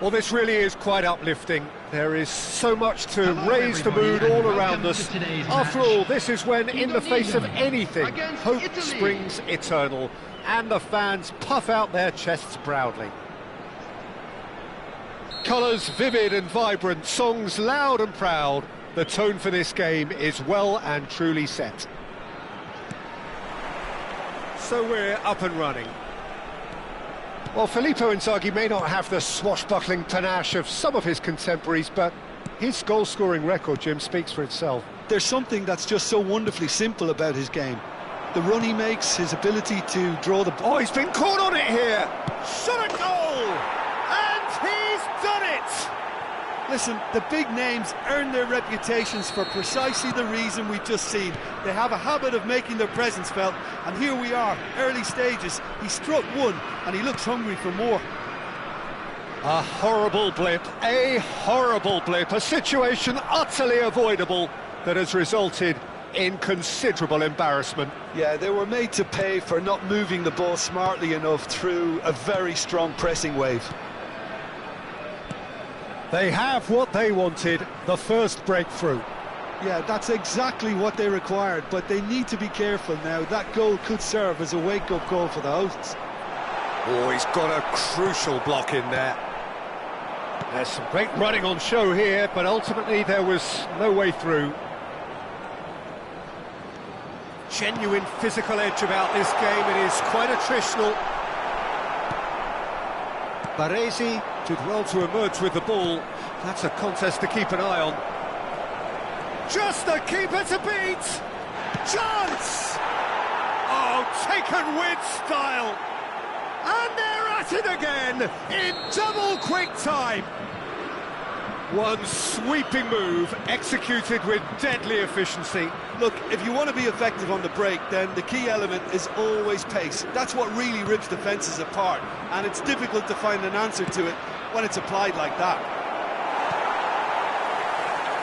Well, this really is quite uplifting. There is so much to raise the mood all around us. After all, this is when, in the face of anything, hope springs eternal, and the fans puff out their chests proudly. Colours vivid and vibrant, songs loud and proud. The tone for this game is well and truly set. So we're up and running. Well, Filippo Inzaghi may not have the swashbuckling panache of some of his contemporaries, but his goal-scoring record, Jim, speaks for itself. There's something that's just so wonderfully simple about his game. The run he makes, his ability to draw the ball. Oh, he's been caught on it here! Shot a goal! And he's done it! Listen, the big names earn their reputations for precisely the reason we've just seen. They have a habit of making their presence felt, and here we are, early stages. He struck one, and he looks hungry for more. A horrible blip, a situation utterly avoidable that has resulted in considerable embarrassment. Yeah, they were made to pay for not moving the ball smartly enough through a very strong pressing wave. They have what they wanted, the first breakthrough. Yeah, that's exactly what they required, but they need to be careful now. That goal could serve as a wake-up call for the hosts. Oh, he's got a crucial block in there. There's some great running on show here, but ultimately there was no way through. Genuine physical edge about this game. It is quite attritional. Baresi did well to emerge with the ball. That's a contest to keep an eye on. Just the keeper to beat! Chance! Oh, taken with style! And they're at it again, in double quick time! One sweeping move, executed with deadly efficiency. Look, if you want to be effective on the break, then the key element is always pace. That's what really rips defences apart, and it's difficult to find an answer to it when it's applied like that.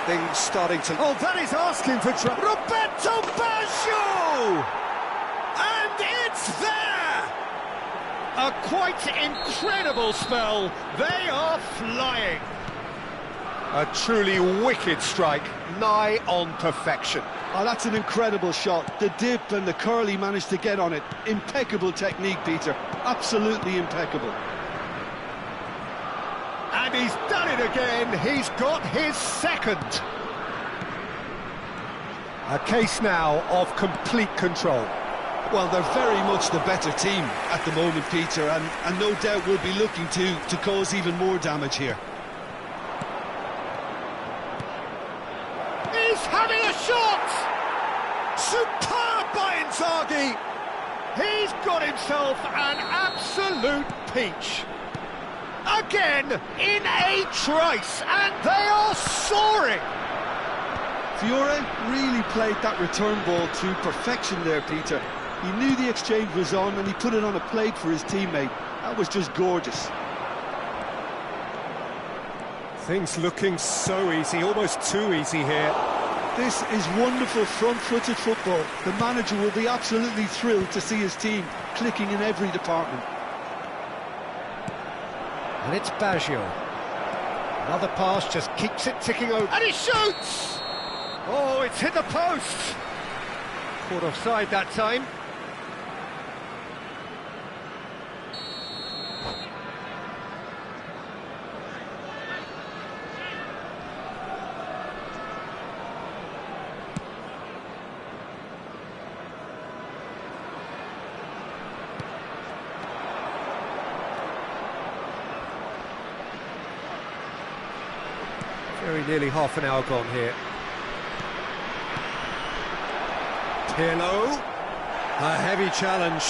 Things starting to... Oh, that is asking for trouble. Roberto Baggio! And it's there! A quite incredible spell. They are flying. A truly wicked strike, nigh on perfection. Oh, that's an incredible shot. The dip and the curl he managed to get on it. Impeccable technique, Peter. Absolutely impeccable. And he's done it again. He's got his second. A case now of complete control. Well, they're very much the better team at the moment, Peter, and no doubt will be looking to cause even more damage here. He's having a shot! Superb by Inzaghi! He's got himself an absolute peach. Again, in a trice, and they are soaring! Fiore really played that return ball to perfection there, Peter. He knew the exchange was on, and he put it on a plate for his teammate. That was just gorgeous. Things looking so easy, almost too easy here. This is wonderful front-footed football. The manager will be absolutely thrilled to see his team clicking in every department. And it's Baggio. Another pass just keeps it ticking over. And he shoots! Oh, it's hit the post! Caught offside that time. Very nearly half an hour gone here. Pirlo, a heavy challenge.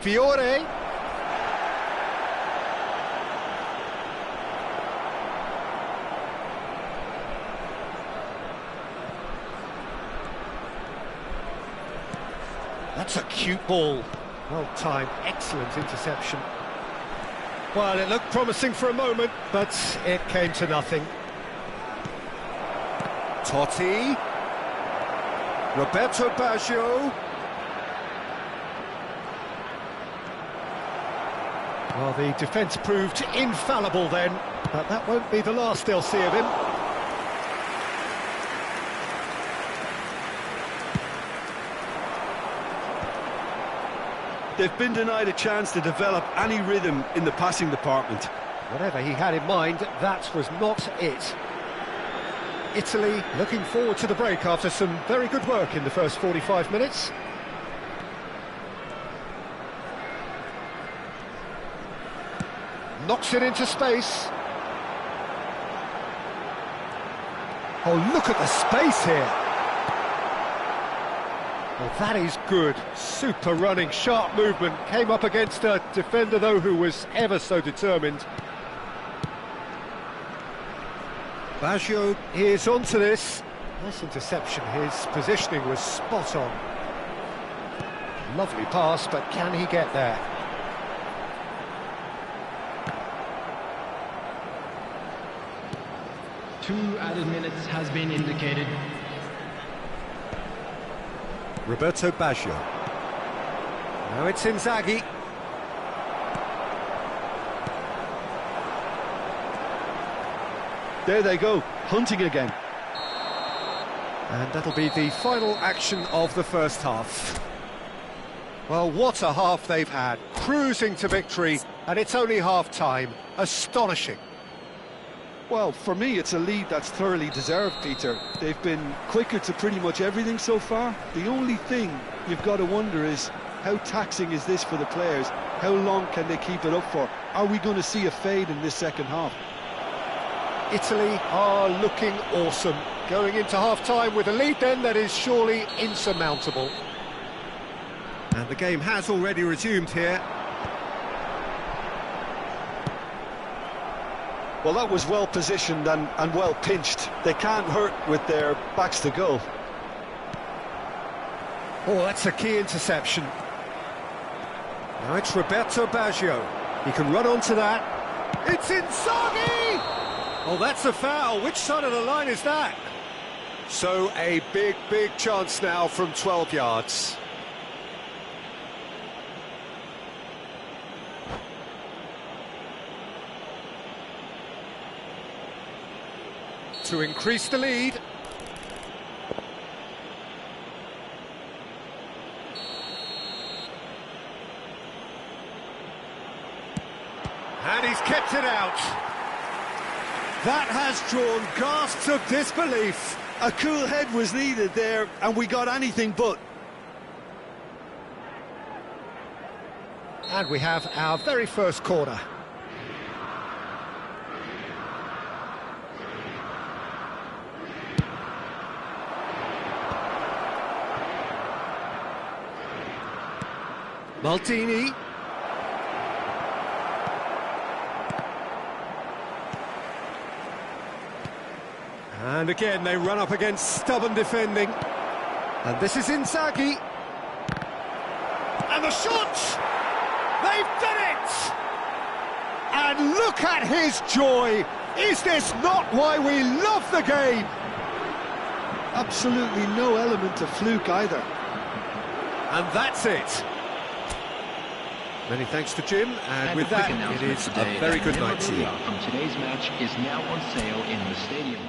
Fiore. That's a cute ball. Well timed, excellent interception. Well, it looked promising for a moment, but it came to nothing. Totti. Roberto Baggio. Well, the defence proved infallible then, but that won't be the last they'll see of him. They've been denied a chance to develop any rhythm in the passing department. Whatever he had in mind, that was not it. Italy looking forward to the break after some very good work in the first 45 minutes. Knocks it into space. Oh, look at the space here. Well, that is good. Super running, sharp movement. Came up against a defender, though, who was ever so determined. Baggio is onto this. Nice interception. His positioning was spot on. Lovely pass, but can he get there? Two added minutes has been indicated. Roberto Baggio. Now it's Inzaghi. There they go, hunting again. And that'll be the final action of the first half. Well, what a half they've had. Cruising to victory, and it's only half-time. Astonishing. Well, for me, it's a lead that's thoroughly deserved, Peter. They've been quicker to pretty much everything so far. The only thing you've got to wonder is, how taxing is this for the players? How long can they keep it up for? Are we going to see a fade in this second half? Italy are looking awesome. Going into half-time with a lead then that is surely insurmountable. And the game has already resumed here. Well, that was well positioned and well pinched. They can't hurt with their backs to goal. Oh, that's a key interception. Now it's Roberto Baggio. He can run onto that. It's Inzaghi! Oh, that's a foul. Which side of the line is that? So a big, big chance now from 12 yards. To increase the lead. And he's kept it out. That has drawn gasps of disbelief. A cool head was needed there, and we got anything but. And we have our very first corner. Maldini. And again, they run up against stubborn defending. And this is Inzaghi. And the shot! They've done it! And look at his joy! Is this not why we love the game? Absolutely no element of fluke either. And that's it. Many thanks to Jim, and with that, it is a very good night to you. From today's match is now on sale in the stadium.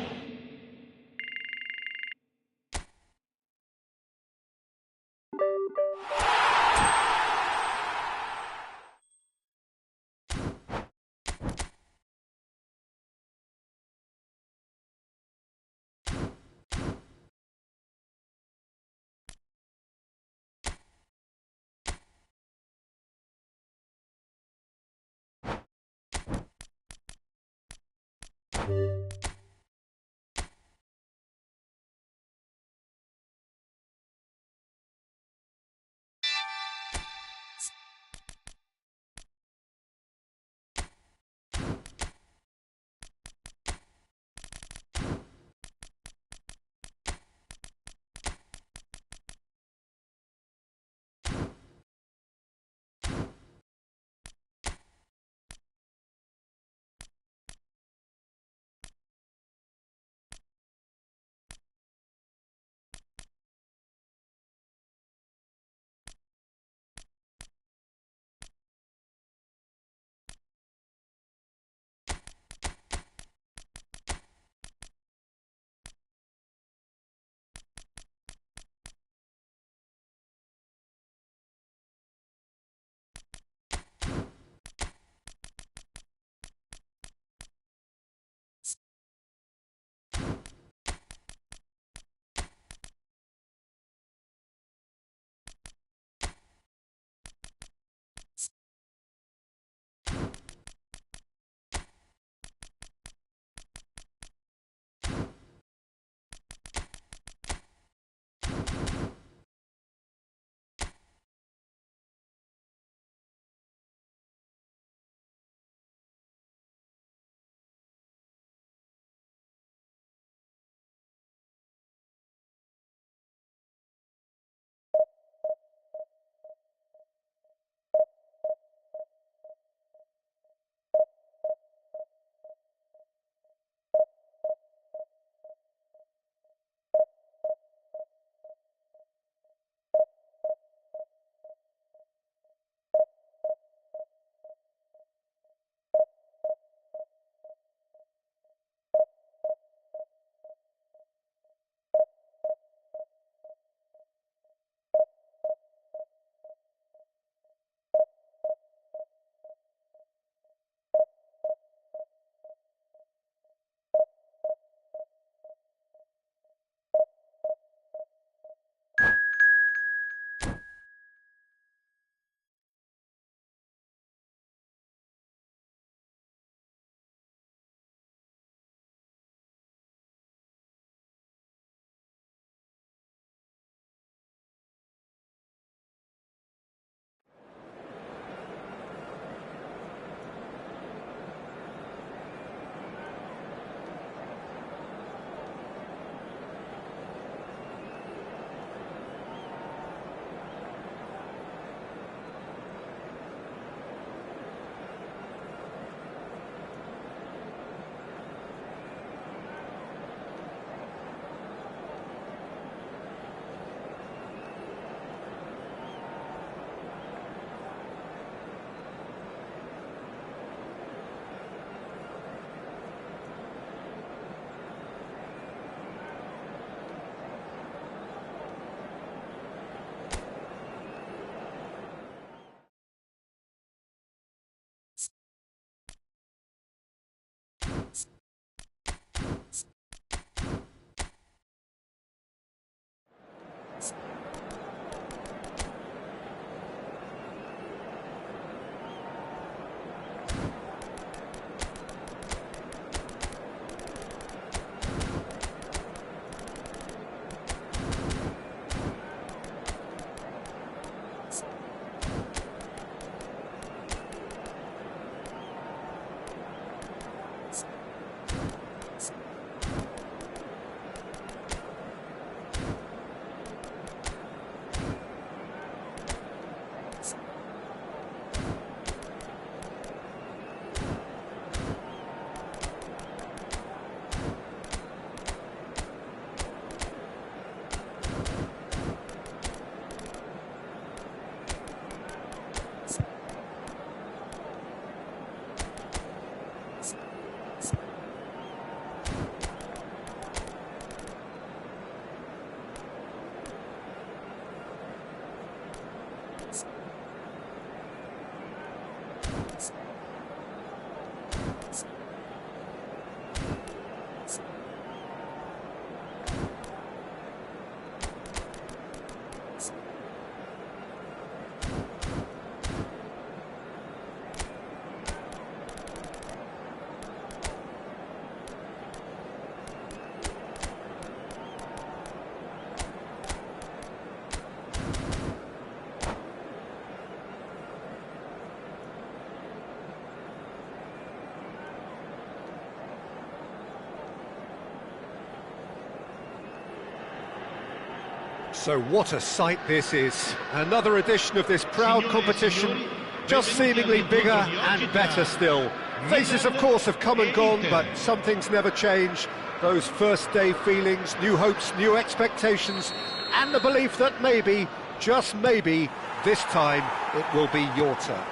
So what a sight this is. Another edition of this proud competition, just seemingly bigger and better still. Faces, of course, have come and gone, but some things never change. Those first day feelings, new hopes, new expectations, and the belief that maybe, just maybe, this time it will be your turn.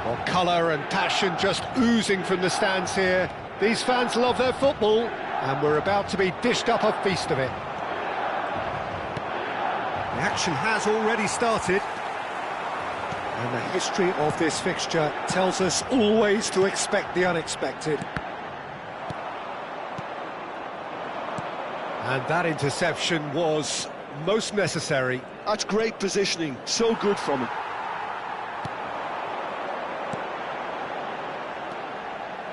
Well, colour and passion just oozing from the stands here. These fans love their football, and we're about to be dished up a feast of it. The action has already started, and the history of this fixture tells us always to expect the unexpected. And that interception was most necessary. That's great positioning, so good from him.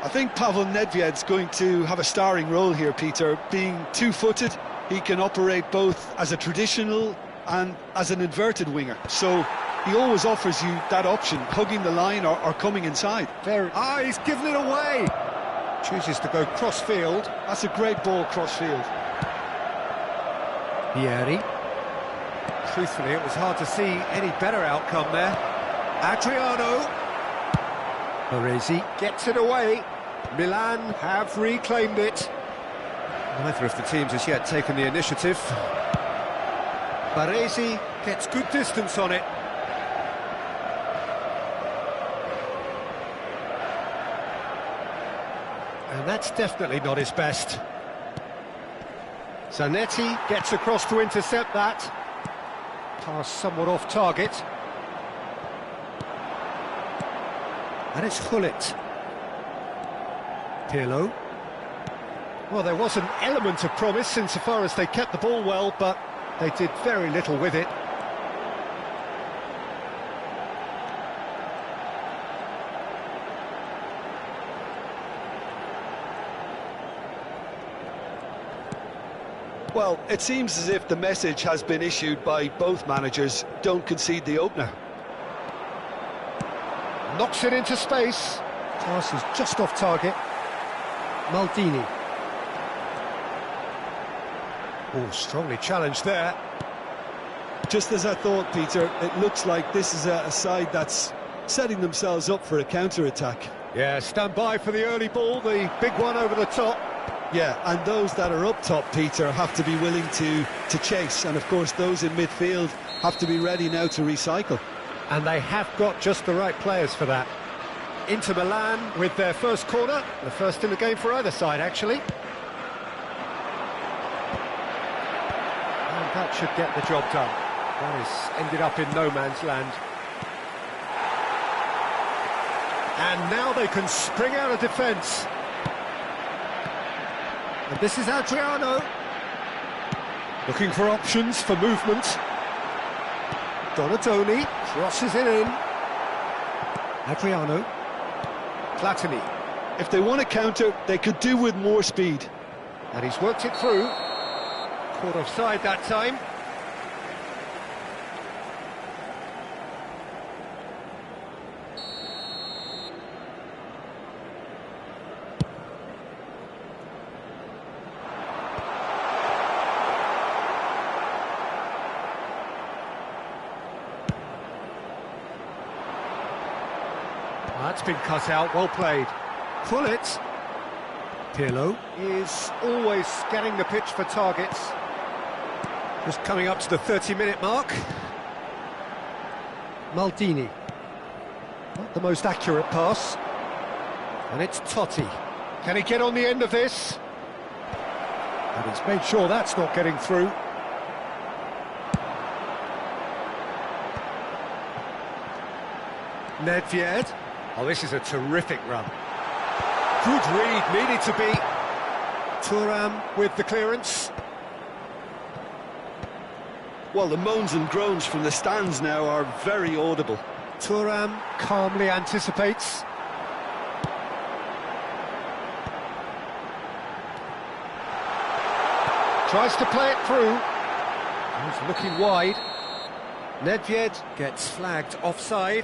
I think Pavel Nedved's going to have a starring role here, Peter. Being two-footed, he can operate both as a traditional and as an inverted winger. So he always offers you that option, hugging the line or coming inside. He's given it away. Chooses to go cross-field. That's a great ball cross-field. Vieri. Truthfully, it was hard to see any better outcome there. Adriano. Baresi gets it away. Milan have reclaimed it. Neither of the teams has yet taken the initiative. Baresi gets good distance on it. And that's definitely not his best. Zanetti gets across to intercept that. Pass somewhat off target. And it's Hullet. Pirlo. Well, there was an element of promise insofar as they kept the ball well, but they did very little with it. Well, it seems as if the message has been issued by both managers: don't concede the opener. Knocks it into space. Pass is just off target. Maldini. Oh, strongly challenged there. Just as I thought, Peter, it looks like this is a side that's setting themselves up for a counter-attack. Yeah, stand by for the early ball, the big one over the top. Yeah, and those that are up top, Peter, have to be willing to chase. And, of course, those in midfield have to be ready now to recycle. And they have got just the right players for that. Inter Milan with their first corner, the first in the game for either side, actually. And that should get the job done. That has ended up in no man's land. And now they can spring out of defence. And this is Adriano. Looking for options for movement. Donatoni crosses it in. Adriano. Platini. If they want to counter, they could do with more speed. And he's worked it through. Caught offside that time. That's been cut out, well played. Hullet. Pirlo is always scanning the pitch for targets. Just coming up to the 30-minute mark. Maldini. Not the most accurate pass. And it's Totti. Can he get on the end of this? And he's made sure that's not getting through. Nedved. Oh, this is a terrific run. Good read, needed to be. Thuram with the clearance. Well, the moans and groans from the stands now are very audible. Thuram calmly anticipates. Tries to play it through. He's looking wide. Nedved gets flagged offside.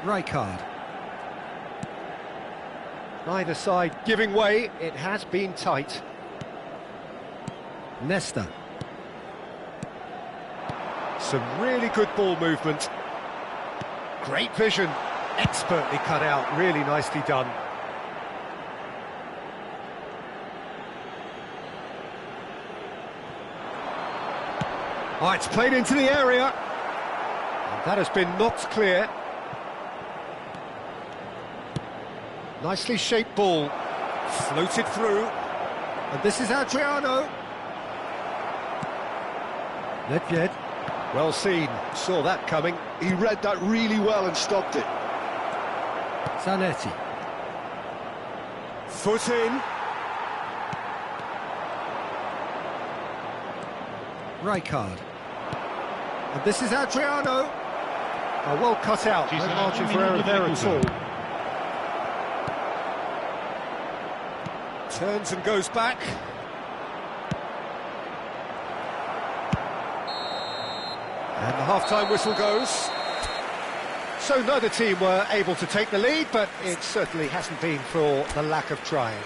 Rijkaard. Neither side giving way, it has been tight. Nesta. Some really good ball movement. Great vision, expertly cut out, really nicely done. Oh, it's played into the area. And that has been knocked clear. Nicely shaped ball, floated through, and this is Adriano. Nedved, well seen, saw that coming. He read that really well and stopped it. Zanetti. Foot in. Rijkaard. And this is Adriano. Oh, well cut out, no margin for error there at all. Turns and goes back. And the half-time whistle goes. So neither team were able to take the lead, but it certainly hasn't been for the lack of trying.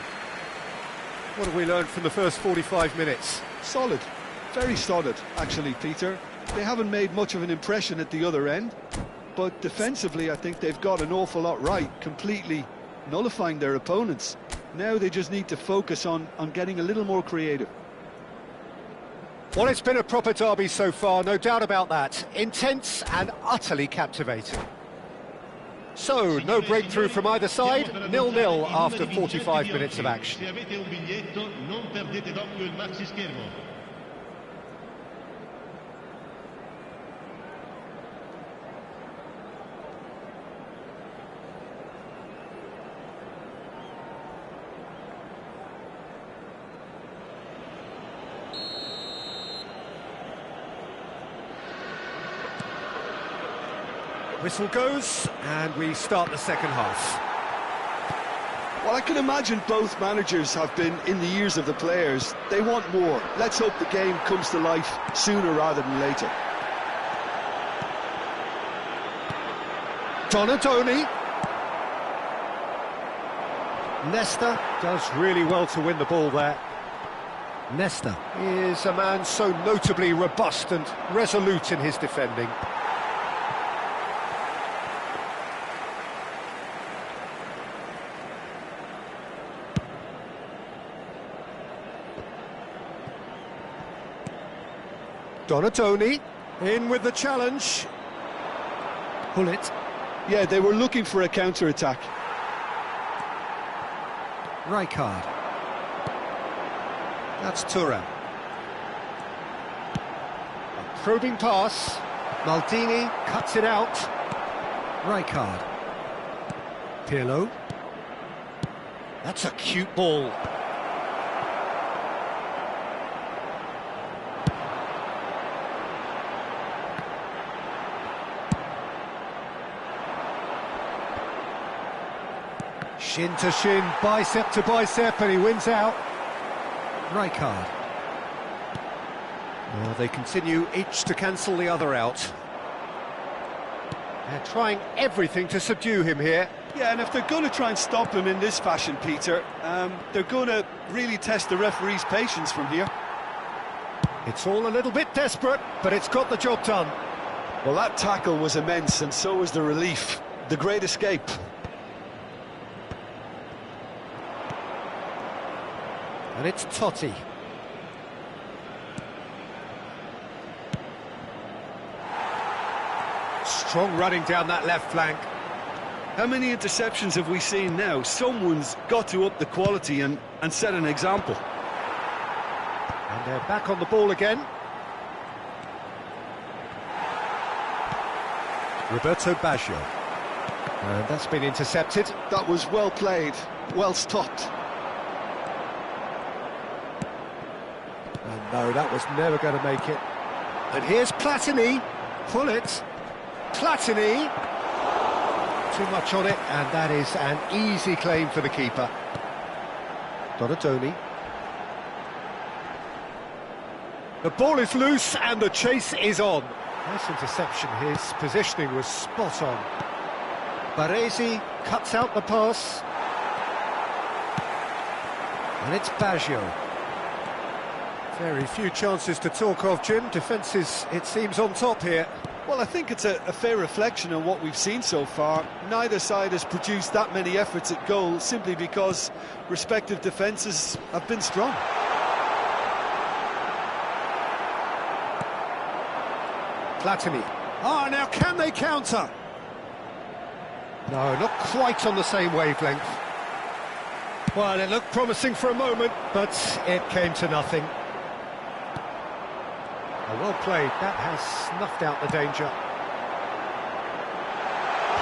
What have we learned from the first 45 minutes? Solid, very solid, actually, Peter. They haven't made much of an impression at the other end, but defensively I think they've got an awful lot right, completely nullifying their opponents. Now they just need to focus on getting a little more creative. Well, it's been a proper derby so far, no doubt about that. Intense and utterly captivating. So, no breakthrough from either side, 0-0 after 45 minutes of action. Whistle goes, and we start the second half. Well, I can imagine both managers have been in the ears of the players. They want more. Let's hope the game comes to life sooner rather than later. Donadoni. Nesta does really well to win the ball there. Nesta is a man so notably robust and resolute in his defending. Donadoni, in with the challenge. Pull it. Yeah, they were looking for a counter-attack. Rijkaard. That's Thuram. A probing pass. Maldini cuts it out. Rijkaard. Pirlo. That's a cute ball. Shin to shin, bicep to bicep, and he wins out. Rijkaard. Oh, they continue each to cancel the other out. They're trying everything to subdue him here. Yeah, and if they're going to try and stop him in this fashion, Peter, they're going to really test the referee's patience from here. It's all a little bit desperate, but it's got the job done. Well, that tackle was immense, and so was the relief. The great escape. And it's Totti. Strong running down that left flank. How many interceptions have we seen now? Someone's got to up the quality and set an example. And they're back on the ball again. Roberto Baggio. And that's been intercepted. That was well played, well stopped. And no, that was never going to make it. And here's Platini. Pull it. Platini. Too much on it, and that is an easy claim for the keeper. Donadoni. The ball is loose, and the chase is on. Nice interception. His positioning was spot on. Baresi cuts out the pass. And it's Baggio. Very few chances to talk of, Jim. Defence is, it seems, on top here. Well, I think it's a fair reflection on what we've seen so far. Neither side has produced that many efforts at goal simply because respective defences have been strong. Platini. Ah, now can they counter? No, not quite on the same wavelength. Well, it looked promising for a moment, but it came to nothing. Well played, that has snuffed out the danger.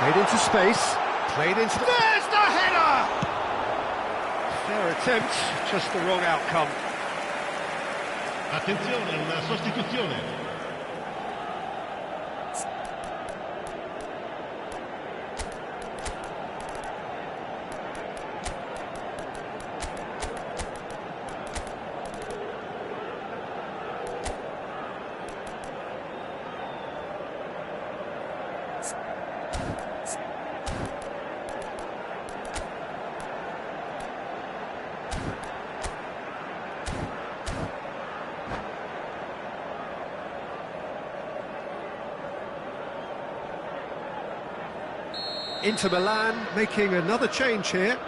Played into space, played into... There's the header! Fair attempt, just the wrong outcome. Attenzione, una sostituzione. Inter Milan making another change here.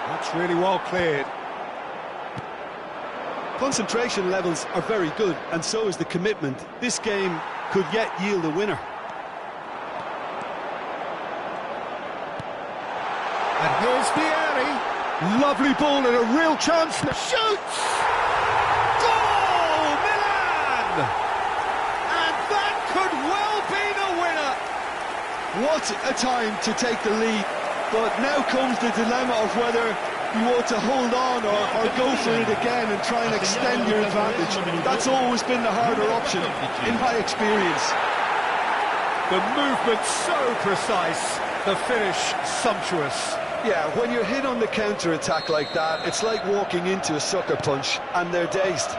That's really well cleared. Concentration levels are very good, and so is the commitment. This game could yet yield a winner. And here's Vieri. Lovely ball and a real chance. Shoots! Goal! Milan! And that could well be the winner. What a time to take the lead. But now comes the dilemma of whether you ought to hold on or go for it again and try and extend your advantage. That's always been the harder option, in my experience. The movement so precise, the finish sumptuous. Yeah, when you're hit on the counter-attack like that, it's like walking into a sucker punch, and they're dazed.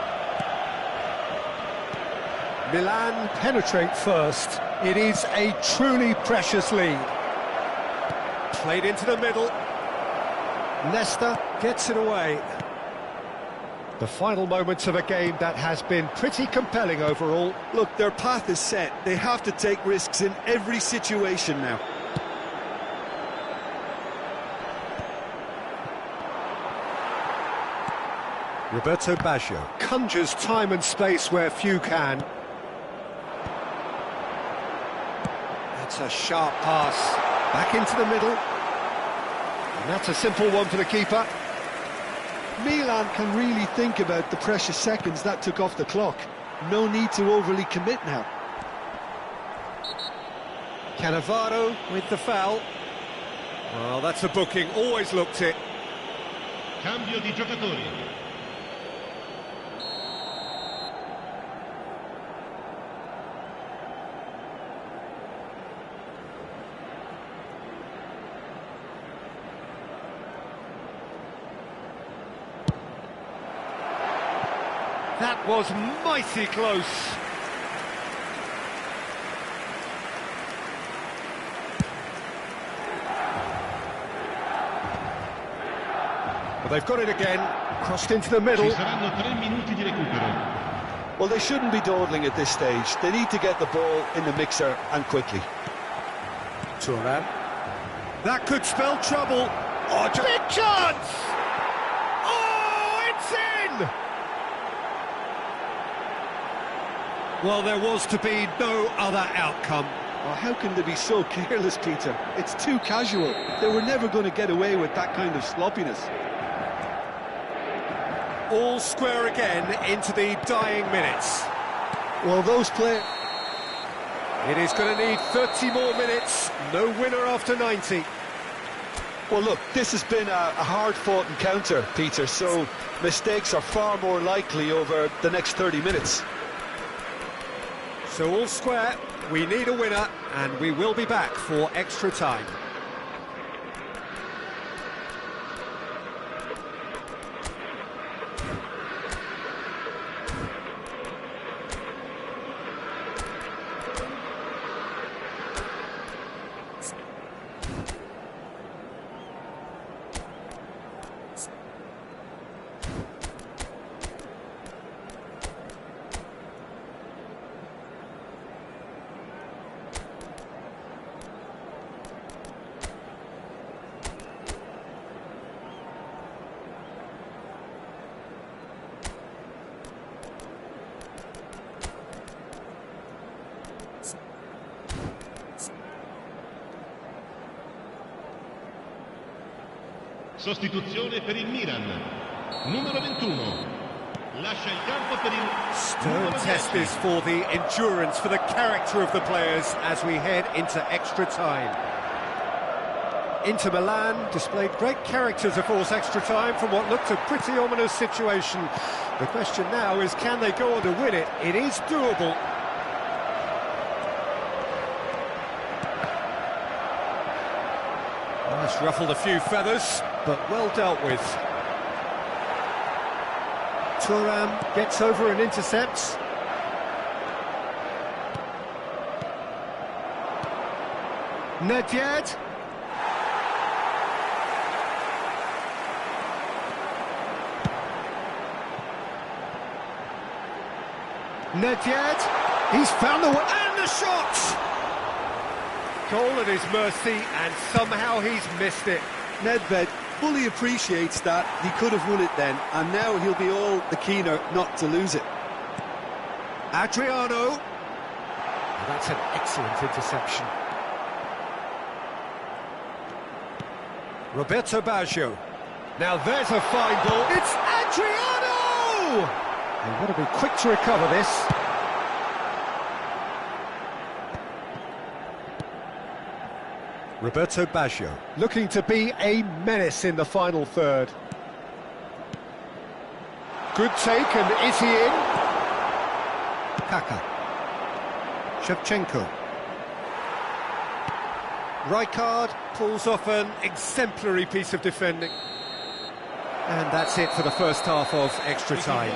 Milan penetrate first. It is a truly precious lead. Played into the middle. Leicester gets it away. The final moments of a game that has been pretty compelling overall. Look, their path is set. They have to take risks in every situation now. Roberto Baggio conjures time and space where few can. That's a sharp pass. Back into the middle. And that's a simple one for the keeper. Milan can really think about the precious seconds that took off the clock. No need to overly commit now. Cannavaro with the foul. Well, that's a booking. Always looked it. Cambio di giocatori. That was mighty close. Well, they've got it again, crossed into the middle. Ci saranno 3 minuti di recupero. Well, they shouldn't be dawdling at this stage. They need to get the ball in the mixer, and quickly. Turan. That could spell trouble. Oh, big chance! Oh, it's in! Well, there was to be no other outcome. Well, how can they be so careless, Peter? It's too casual. They were never going to get away with that kind of sloppiness. All square again into the dying minutes. Well, those players... It is going to need 30 more minutes. No winner after 90. Well, look, this has been a hard-fought encounter, Peter, so mistakes are far more likely over the next 30 minutes. So all square. We need a winner, and we will be back for extra time. Sostituzione per il Milan. Numero 21. Lascia il campo per il Stern test is for the endurance, for the character of the players as we head into extra time. Inter Milan displayed great character to force extra time from what looked a pretty ominous situation. The question now is, can they go on to win it? It is doable. Well, it's ruffled a few feathers, but well dealt with. Thuram gets over and intercepts. Ngetest. Ngetest. He's found the and the shot. Goal at his mercy, and somehow he's missed it. Nedved fully appreciates that. He could have won it then, and now he'll be all the keener not to lose it. Adriano. Oh, that's an excellent interception. Roberto Baggio. Now there's a fine ball. It's Adriano! They've got to be quick to recover this. Roberto Baggio, looking to be a menace in the final third. Good take, and is he in? Kaka. Shevchenko. Rijkaard pulls off an exemplary piece of defending. And that's it for the first half of extra time.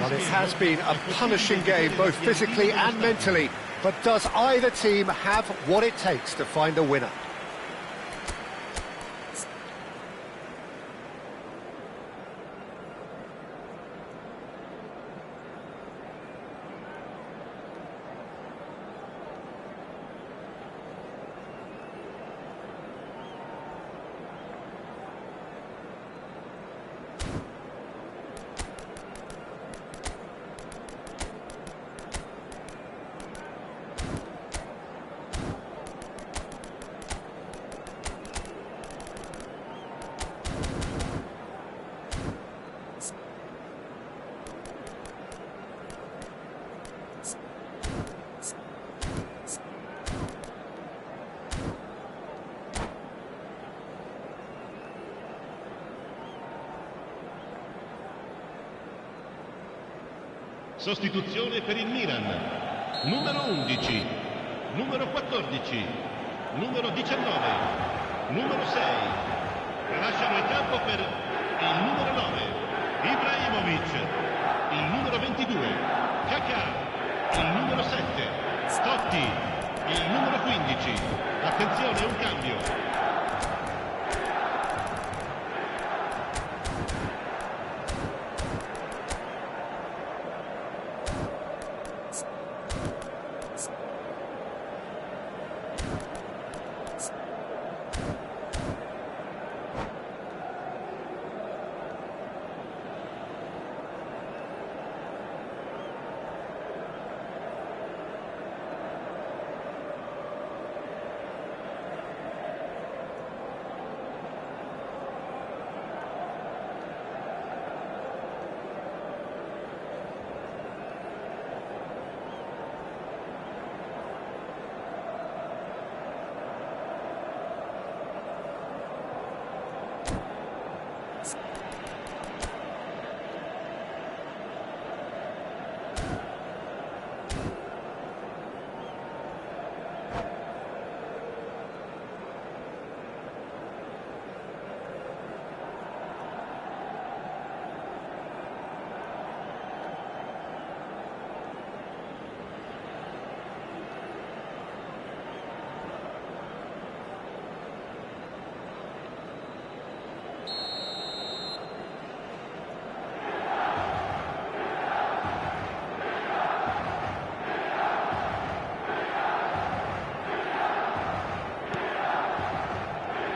Well, it has been a punishing game, both physically and mentally. But does either team have what it takes to find a winner? Sostituzione per il Milan. Numero 11, numero 14, numero 19, numero 6. Lasciano il campo per il numero 9, Ibrahimovic, il numero 22, Kaká, il numero 7, Totti, il numero 15. Attenzione, un cambio.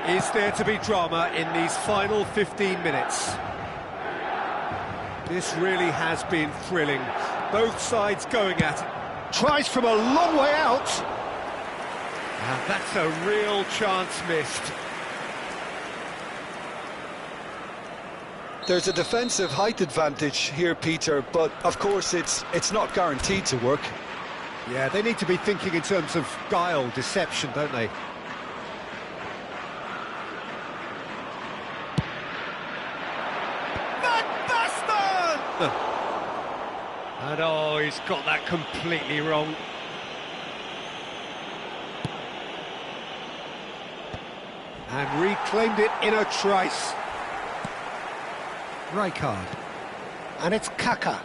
Is there to be drama in these final 15 minutes? This really has been thrilling. Both sides going at it. Tries from a long way out. And that's a real chance missed. There's a defensive height advantage here, Peter, but of course it's not guaranteed to work. Yeah, they need to be thinking in terms of guile, deception, don't they? And oh, he's got that completely wrong. And reclaimed it in a trice. Rijkaard. And it's Kaka.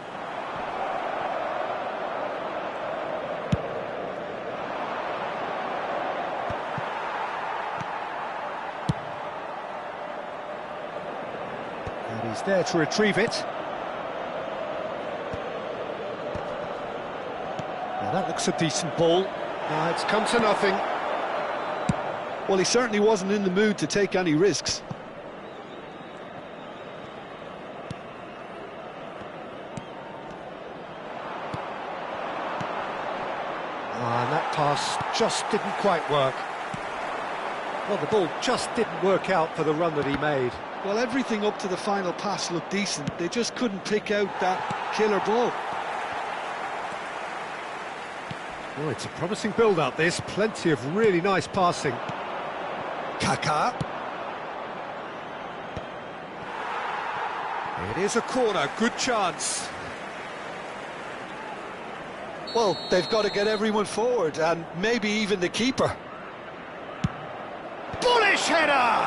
And he's there to retrieve it. Now that looks a decent ball. Now it's come to nothing. Well, he certainly wasn't in the mood to take any risks. And that pass just didn't quite work. Well, the ball just didn't work out for the run that he made. Well, everything up to the final pass looked decent. They just couldn't pick out that killer ball. Oh, it's a promising build-up, this. Plenty of really nice passing. Kaka. It is a corner, good chance. Well, they've got to get everyone forward, and maybe even the keeper. Bullish header!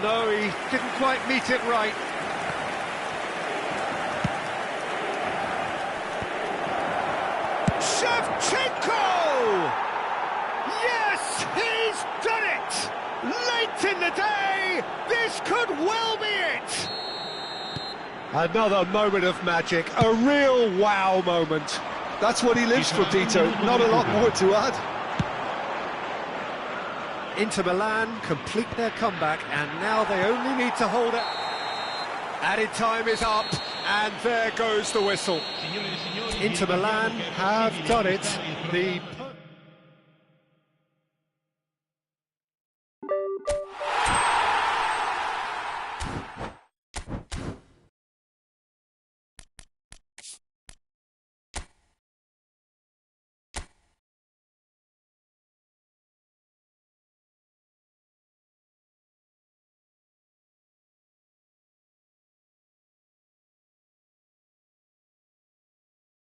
No, he didn't quite meet it right. Shevchenko! Yes, he's done it! Late in the day, this could well be it! Another moment of magic, a real wow moment. That's what he lives for, Peter. Not a lot more to add. Inter Milan complete their comeback, and now they only need to hold it. Added time is up, and there goes the whistle. Inter Milan have done it. The